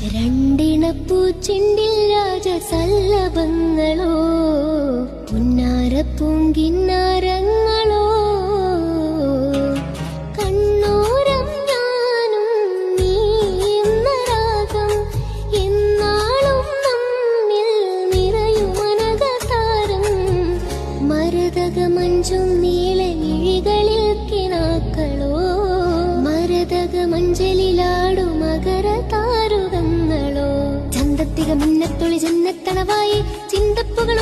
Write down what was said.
രണ്ടിണപ്പൂച്ചെണ്ടിൽ രാജസല്ലഭങ്ങളോ പുന്നാരപ്പൂങ്കിന്നാരങ്ങളോ കണ്ണോരം ഞാനും നീ എന്ന രാഗം എന്നാളും നമ്മിൽ നിറയുമനകതാരം മരതകമഞ്ചും നീളമിഴികളിൽ കിനാക്കളോ മരതകമഞ്ചലിലാടു മകരതാരുകങ്ങളോ ചന്തത്തിക മിന്നത്തൊളി ജന്നത്തണവായി ചിന്തപ്പുകൾ